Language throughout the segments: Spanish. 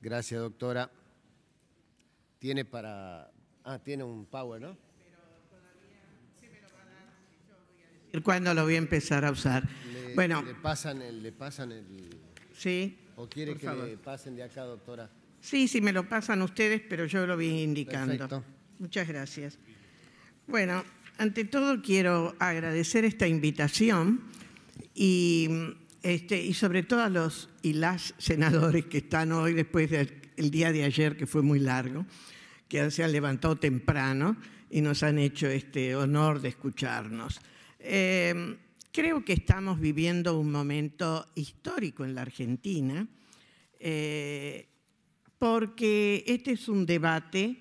Gracias, doctora. Tiene para... tiene un power, ¿no? Pero todavía se me lo va a dar y yo voy a decir cuándo lo voy a empezar a usar. Bueno. ¿Le pasan el... Sí. ¿O quiere que le pasen de acá, doctora? Sí, me lo pasan ustedes, pero yo lo voy indicando. Perfecto. Muchas gracias. Bueno, ante todo quiero agradecer esta invitación y sobre todo a los y las senadores que están hoy después del día de ayer, que fue muy largo, que se han levantado temprano y nos han hecho este honor de escucharnos. Creo que estamos viviendo un momento histórico en la Argentina, porque este es un debate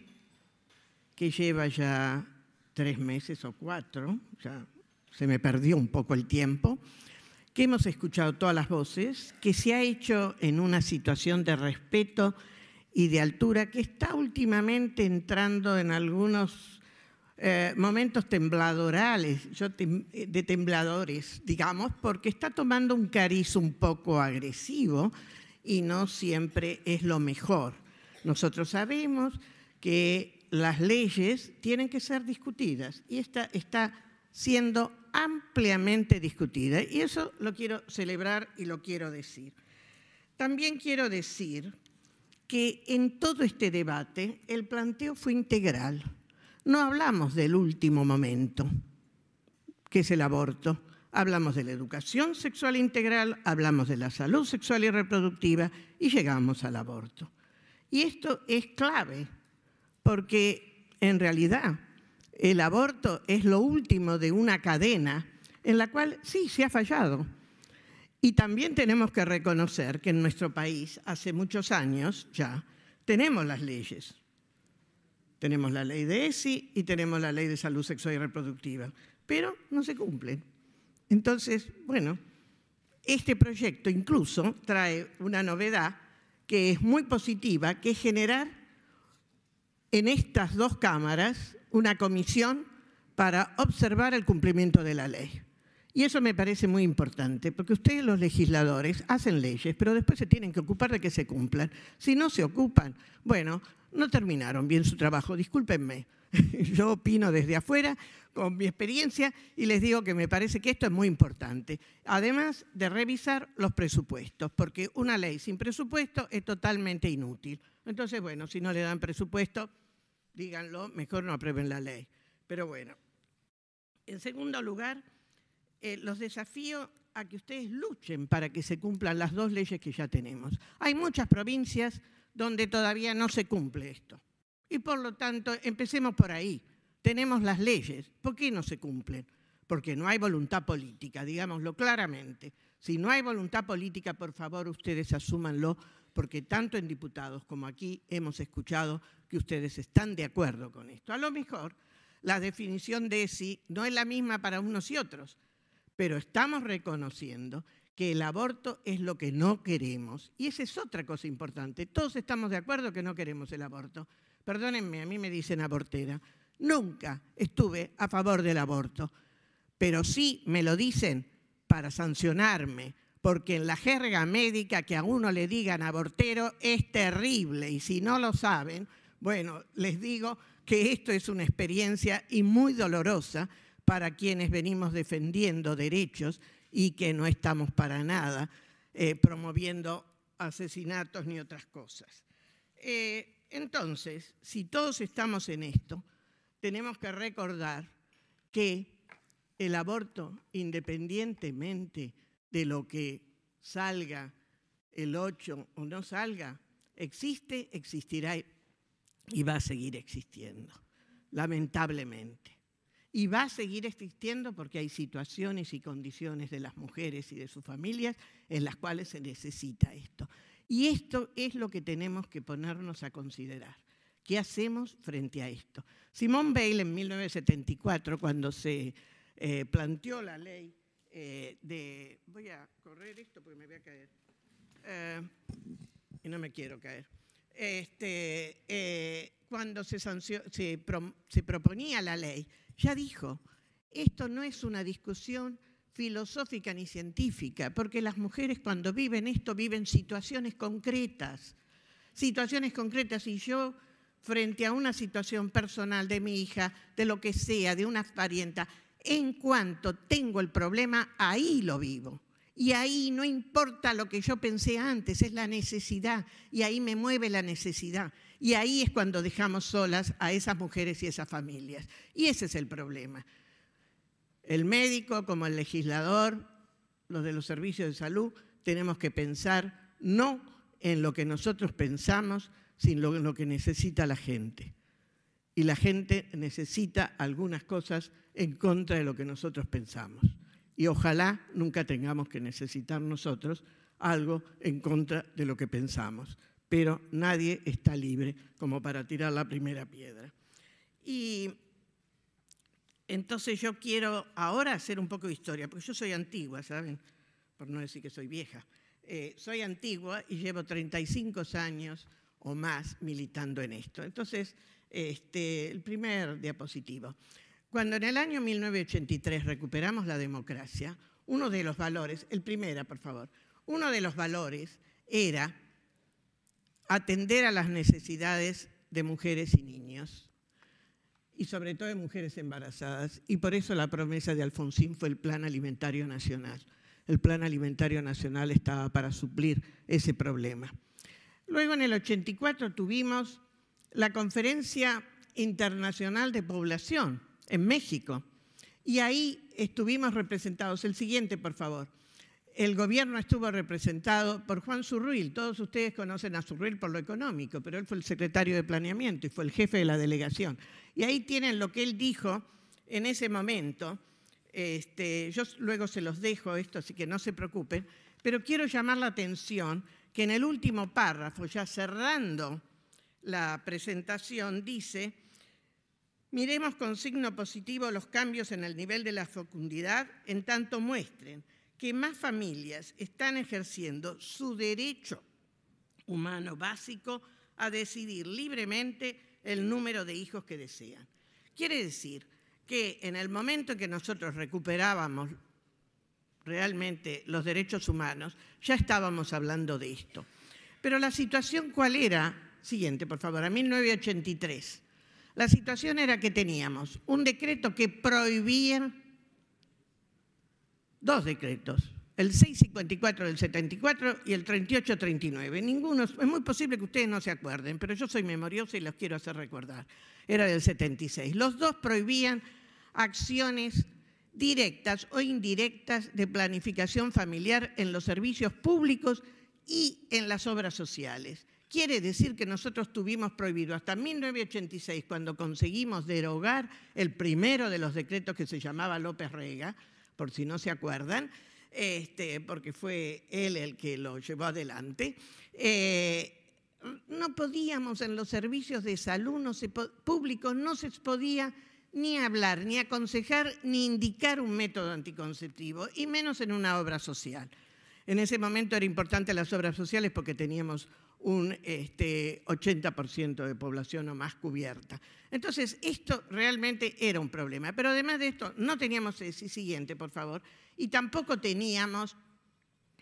que lleva ya 3 meses o 4, ya se me perdió un poco el tiempo, que hemos escuchado todas las voces, que se ha hecho en una situación de respeto y de altura que está últimamente entrando en algunos momentos tembladorales, de tembladores, digamos, porque está tomando un cariz un poco agresivo y no siempre es lo mejor. Nosotros sabemos que las leyes tienen que ser discutidas y esta está siendo ampliamente discutida y eso lo quiero celebrar y lo quiero decir. También quiero decir que en todo este debate el planteo fue integral. No hablamos del último momento, que es el aborto. Hablamos de la educación sexual integral, hablamos de la salud sexual y reproductiva y llegamos al aborto. Y esto es clave, porque en realidad el aborto es lo último de una cadena en la cual sí se ha fallado. Y también tenemos que reconocer que en nuestro país, hace muchos años ya, tenemos las leyes. Tenemos la ley de ESI y tenemos la ley de salud sexual y reproductiva, pero no se cumplen. Entonces, bueno, este proyecto incluso trae una novedad que es muy positiva, que es generar en estas 2 cámaras una comisión para observar el cumplimiento de la ley. Y eso me parece muy importante, porque ustedes los legisladores hacen leyes, pero después se tienen que ocupar de que se cumplan. Si no se ocupan, bueno, no terminaron bien su trabajo, discúlpenme. Yo opino desde afuera, con mi experiencia, y les digo que me parece que esto es muy importante. Además de revisar los presupuestos, porque una ley sin presupuesto es totalmente inútil. Entonces, bueno, si no le dan presupuesto, díganlo, mejor no aprueben la ley. Pero bueno, en segundo lugar, los desafío a que ustedes luchen para que se cumplan las 2 leyes que ya tenemos. Hay muchas provincias donde todavía no se cumple esto. Y por lo tanto, empecemos por ahí. Tenemos las leyes. ¿Por qué no se cumplen? Porque no hay voluntad política, digámoslo claramente. Si no hay voluntad política, por favor, ustedes asúmanlo, porque tanto en diputados como aquí hemos escuchado que ustedes están de acuerdo con esto. A lo mejor la definición de ESI no es la misma para unos y otros, pero estamos reconociendo que el aborto es lo que no queremos. Y esa es otra cosa importante. Todos estamos de acuerdo que no queremos el aborto. Perdónenme, a mí me dicen abortera. Nunca estuve a favor del aborto, pero sí me lo dicen para sancionarme, porque en la jerga médica que a uno le digan abortero es terrible. Y si no lo saben, bueno, les digo que esto es una experiencia y muy dolorosa para quienes venimos defendiendo derechos y que no estamos para nada promoviendo asesinatos ni otras cosas. Entonces, si todos estamos en esto, tenemos que recordar que el aborto, independientemente de lo que salga el 8 o no salga, existe, existirá y va a seguir existiendo, lamentablemente. Y va a seguir existiendo porque hay situaciones y condiciones de las mujeres y de sus familias en las cuales se necesita esto. Y esto es lo que tenemos que ponernos a considerar. ¿Qué hacemos frente a esto? Simone Weil en 1974, cuando se planteó la ley de... Voy a correr esto porque me voy a caer. Y no me quiero caer. Cuando se proponía la ley, ya dijo, esto no es una discusión filosófica ni científica, porque las mujeres cuando viven esto viven situaciones concretas. situaciones concretas. Y yo, frente a una situación personal de mi hija, de lo que sea, de una parienta, en cuanto tengo el problema, ahí lo vivo. Y ahí no importa lo que yo pensé antes, es la necesidad. Y ahí me mueve la necesidad. Y ahí es cuando dejamos solas a esas mujeres y esas familias. Y ese es el problema. El médico, como el legislador, los de los servicios de salud, tenemos que pensar no en lo que nosotros pensamos, sino en lo que necesita la gente. Y la gente necesita algunas cosas en contra de lo que nosotros pensamos. Y ojalá nunca tengamos que necesitar nosotros algo en contra de lo que pensamos. Pero nadie está libre como para tirar la primera piedra. Y entonces yo quiero ahora hacer un poco de historia, porque yo soy antigua, ¿saben? Por no decir que soy vieja. Soy antigua y llevo 35 años o más militando en esto. Entonces, el primer diapositivo. Cuando en el año 1983 recuperamos la democracia, uno de los valores, el primero, por favor, uno de los valores era atender a las necesidades de mujeres y niños, y sobre todo de mujeres embarazadas, y por eso la promesa de Alfonsín fue el Plan Alimentario Nacional. El Plan Alimentario Nacional estaba para suplir ese problema. Luego, en el 84, tuvimos la Conferencia Internacional de Población en México, y ahí estuvimos representados. El siguiente, por favor. El gobierno estuvo representado por Juan Zurruil. Todos ustedes conocen a Zurruil por lo económico, pero él fue el secretario de Planeamiento y fue el jefe de la delegación. Y ahí tienen lo que él dijo en ese momento. Yo luego se los dejo esto, así que no se preocupen, pero quiero llamar la atención que en el último párrafo, ya cerrando la presentación, dice: miremos con signo positivo los cambios en el nivel de la fecundidad en tanto muestren que más familias están ejerciendo su derecho humano básico a decidir libremente el número de hijos que desean. Quiere decir que en el momento en que nosotros recuperábamos realmente los derechos humanos, ya estábamos hablando de esto. Pero la situación, ¿cuál era? Siguiente, por favor, a 1983. La situación era que teníamos un decreto que prohibía, dos decretos, el 654 del 74 y el 3839. Ninguno, es muy posible que ustedes no se acuerden, pero yo soy memoriosa y los quiero hacer recordar. Era del 76. Los dos prohibían acciones directas o indirectas de planificación familiar en los servicios públicos y en las obras sociales. Quiere decir que nosotros tuvimos prohibido hasta 1986, cuando conseguimos derogar el primero de los decretos que se llamaba López Rega, por si no se acuerdan, porque fue él el que lo llevó adelante. No podíamos en los servicios de salud públicos, no se podía ni hablar, ni aconsejar, ni indicar un método anticonceptivo, y menos en una obra social. En ese momento era importante las obras sociales porque teníamos un 80% de población o más cubierta. Entonces, esto realmente era un problema. Pero además de esto, no teníamos ese siguiente, por favor, y tampoco teníamos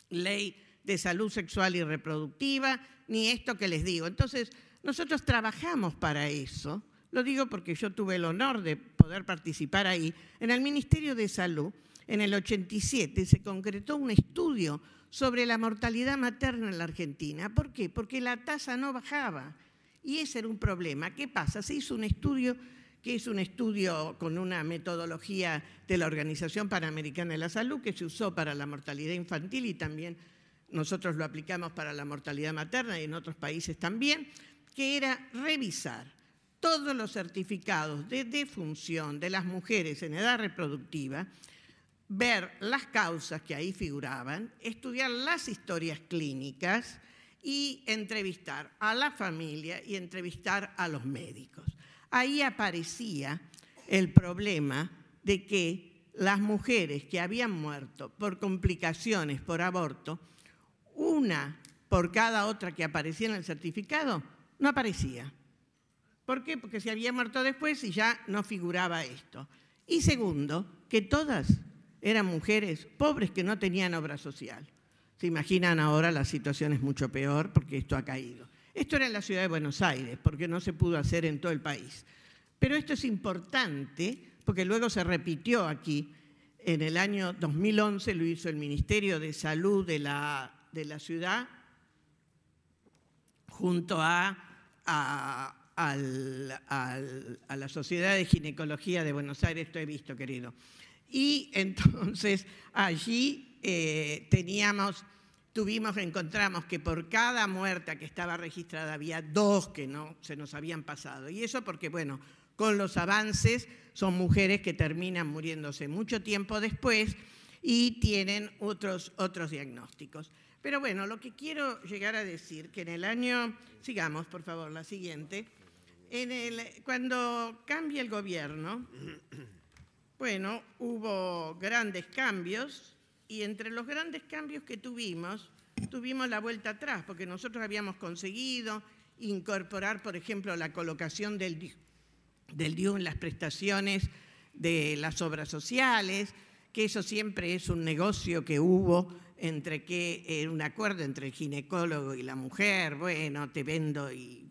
ley de salud sexual y reproductiva, ni esto que les digo. Entonces, nosotros trabajamos para eso. Lo digo porque yo tuve el honor de poder participar ahí. En el Ministerio de Salud, en el 87, se concretó un estudio sobre la mortalidad materna en la Argentina. ¿Por qué? Porque la tasa no bajaba y ese era un problema. ¿Qué pasa? Se hizo un estudio, que es un estudio con una metodología de la Organización Panamericana de la Salud, que se usó para la mortalidad infantil y también nosotros lo aplicamos para la mortalidad materna y en otros países también, que era revisar todos los certificados de defunción de las mujeres en edad reproductiva, ver las causas que ahí figuraban, estudiar las historias clínicas y entrevistar a la familia y entrevistar a los médicos. Ahí aparecía el problema de que las mujeres que habían muerto por complicaciones, por aborto, una por cada otra que aparecía en el certificado, no aparecía. ¿Por qué? Porque se había muerto después y ya no figuraba esto. Y segundo, que todas eran mujeres pobres que no tenían obra social. Se imaginan ahora la situación es mucho peor porque esto ha caído. Esto era en la ciudad de Buenos Aires, porque no se pudo hacer en todo el país. Pero esto es importante, porque luego se repitió aquí. En el año 2011 lo hizo el Ministerio de Salud de la ciudad, junto a la Sociedad de Ginecología de Buenos Aires, esto he visto, querido. Y entonces allí encontramos que por cada muerta que estaba registrada había 2 que no se nos habían pasado. Y eso porque, bueno, con los avances son mujeres que terminan muriéndose mucho tiempo después y tienen otros diagnósticos. Pero bueno, lo que quiero llegar a decir, que en el año, sigamos por favor, la siguiente, cuando cambia el gobierno, bueno, hubo grandes cambios y entre los grandes cambios que tuvimos la vuelta atrás, porque nosotros habíamos conseguido incorporar, por ejemplo, la colocación del DIU en las prestaciones de las obras sociales, que eso siempre es un negocio que hubo un acuerdo entre el ginecólogo y la mujer, bueno, te vendo y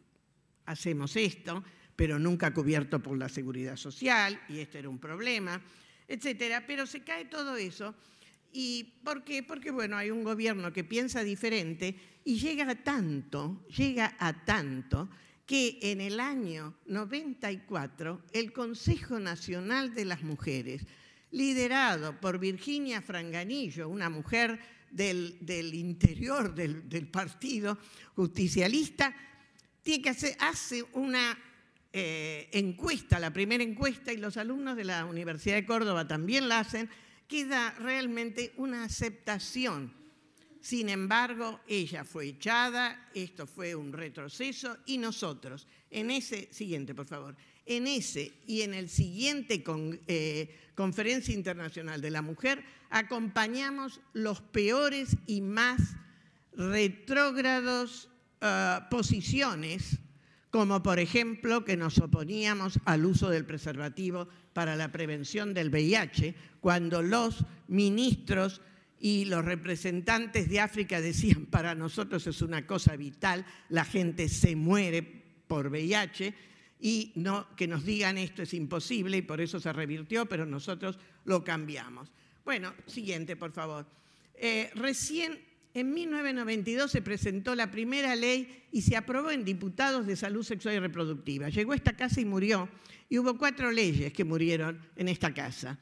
hacemos esto, pero nunca cubierto por la seguridad social, y este era un problema, etcétera. Pero se cae todo eso. ¿Y por qué? Porque, bueno, hay un gobierno que piensa diferente y llega a tanto que en el año 94 el Consejo Nacional de las Mujeres, liderado por Virginia Franganillo, una mujer del interior del partido justicialista, hace una encuesta, la primera encuesta, y los alumnos de la Universidad de Córdoba también la hacen, que da realmente una aceptación. Sin embargo, ella fue echada, esto fue un retroceso, y nosotros, siguiente por favor, en ese y en el siguiente Conferencia Internacional de la Mujer, acompañamos los peores y más retrógrados posiciones, como por ejemplo que nos oponíamos al uso del preservativo para la prevención del VIH, cuando los ministros y los representantes de África decían, para nosotros es una cosa vital, la gente se muere por VIH, y no, que nos digan esto es imposible, y por eso se revirtió, pero nosotros lo cambiamos. Bueno, siguiente, por favor. Recién en 1992 se presentó la primera ley y se aprobó en diputados de salud sexual y reproductiva. Llegó a esta casa y murió, y hubo 4 leyes que murieron en esta casa.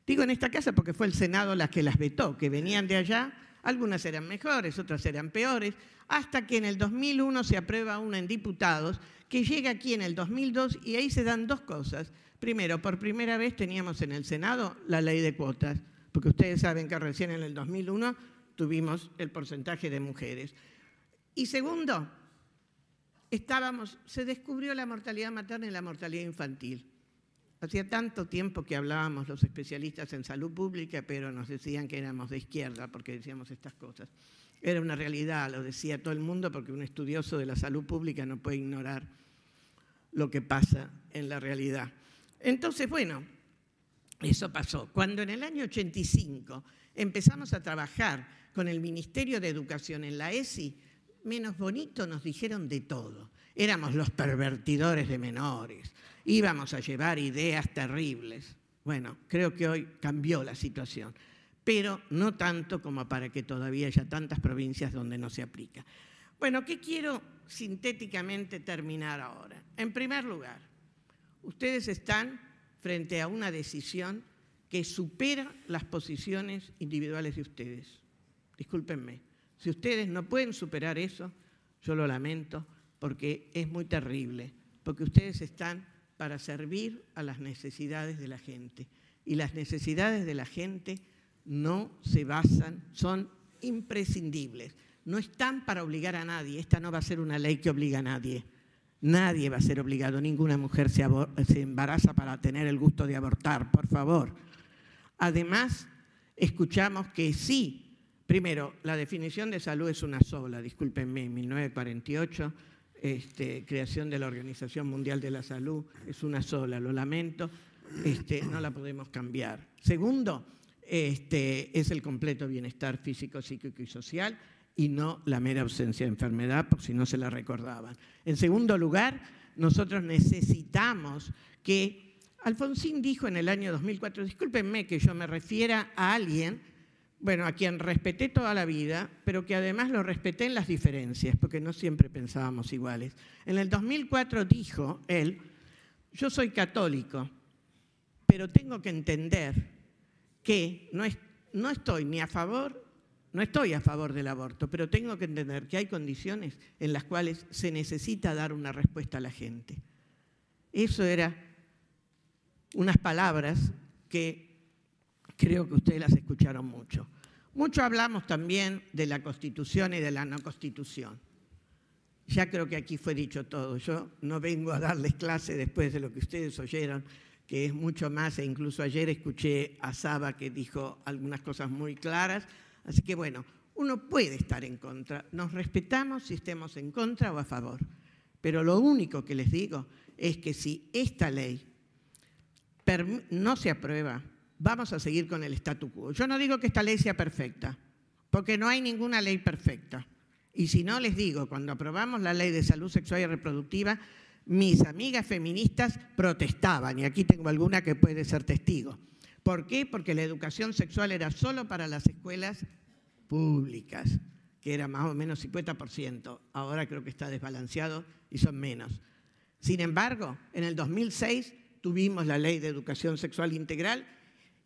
Digo en esta casa porque fue el Senado las que las vetó, que venían de allá, algunas eran mejores, otras eran peores, hasta que en el 2001 se aprueba una en diputados, que llega aquí en el 2002, y ahí se dan 2 cosas. Primero, por primera vez teníamos en el Senado la ley de cuotas, porque ustedes saben que recién en el 2001 tuvimos el porcentaje de mujeres. Y segundo, se descubrió la mortalidad materna y la mortalidad infantil. Hacía tanto tiempo que hablábamos los especialistas en salud pública, pero nos decían que éramos de izquierda porque decíamos estas cosas. Era una realidad, lo decía todo el mundo, porque un estudioso de la salud pública no puede ignorar lo que pasa en la realidad. Entonces, bueno, eso pasó. Cuando en el año 85 empezamos a trabajar con el Ministerio de Educación en la ESI, menos bonito nos dijeron de todo. Éramos los pervertidores de menores, íbamos a llevar ideas terribles. Bueno, creo que hoy cambió la situación, pero no tanto como para que todavía haya tantas provincias donde no se aplica. Bueno, ¿qué quiero sintéticamente terminar ahora? En primer lugar, ustedes están frente a una decisión que supera las posiciones individuales de ustedes. Discúlpenme, si ustedes no pueden superar eso, yo lo lamento, porque es muy terrible, porque ustedes están para servir a las necesidades de la gente, y las necesidades de la gente no se basan, son imprescindibles, no están para obligar a nadie. Esta no va a ser una ley que obliga a nadie. Nadie va a ser obligado, ninguna mujer se embaraza para tener el gusto de abortar, por favor. Además, escuchamos que sí, primero, la definición de salud es una sola, discúlpenme, en 1948, creación de la Organización Mundial de la Salud, es una sola, lo lamento, no la podemos cambiar. Segundo, es el completo bienestar físico, psíquico y social, y no la mera ausencia de enfermedad, por si no se la recordaban. En segundo lugar, nosotros necesitamos que, Alfonsín dijo en el año 2004, discúlpenme que yo me refiera a alguien, bueno, a quien respeté toda la vida, pero que además lo respeté en las diferencias, porque no siempre pensábamos iguales. En el 2004 dijo él, yo soy católico, pero tengo que entender que no estoy a favor del aborto, pero tengo que entender que hay condiciones en las cuales se necesita dar una respuesta a la gente. Eso era unas palabras que creo que ustedes las escucharon mucho. Mucho hablamos también de la Constitución y de la no Constitución. Ya creo que aquí fue dicho todo. Yo no vengo a darles clase después de lo que ustedes oyeron, que es mucho más, e incluso ayer escuché a Saba que dijo algunas cosas muy claras. Así que bueno, uno puede estar en contra. Nos respetamos si estemos en contra o a favor. Pero lo único que les digo es que si esta ley no se aprueba, vamos a seguir con el statu quo. Yo no digo que esta ley sea perfecta, porque no hay ninguna ley perfecta. Y si no, les digo, cuando aprobamos la ley de salud sexual y reproductiva, mis amigas feministas protestaban, y aquí tengo alguna que puede ser testigo. ¿Por qué? Porque la educación sexual era solo para las escuelas públicas, que era más o menos 50%. Ahora creo que está desbalanceado y son menos. Sin embargo, en el 2006 tuvimos la ley de educación sexual integral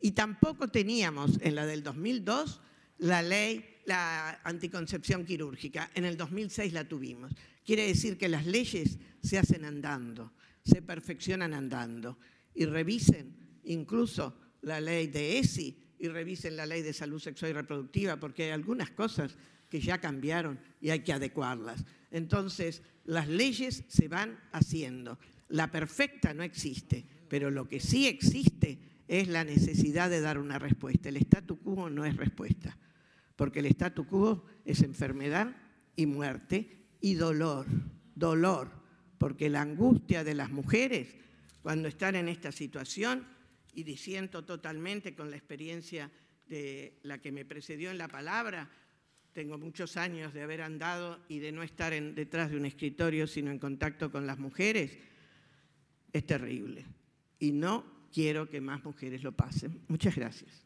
y tampoco teníamos en la del 2002 la anticoncepción quirúrgica. En el 2006 la tuvimos. Quiere decir que las leyes se hacen andando, se perfeccionan andando. Y revisen incluso la ley de ESI y revisen la ley de salud sexual y reproductiva, porque hay algunas cosas que ya cambiaron y hay que adecuarlas. Entonces, las leyes se van haciendo. La perfecta no existe, pero lo que sí existe es la necesidad de dar una respuesta. El statu quo no es respuesta, porque el statu quo es enfermedad y muerte y dolor, porque la angustia de las mujeres cuando están en esta situación, y disiento totalmente con la experiencia de la que me precedió en la palabra, tengo muchos años de haber andado y de no estar detrás de un escritorio, sino en contacto con las mujeres, es terrible. Y no quiero que más mujeres lo pasen. Muchas gracias.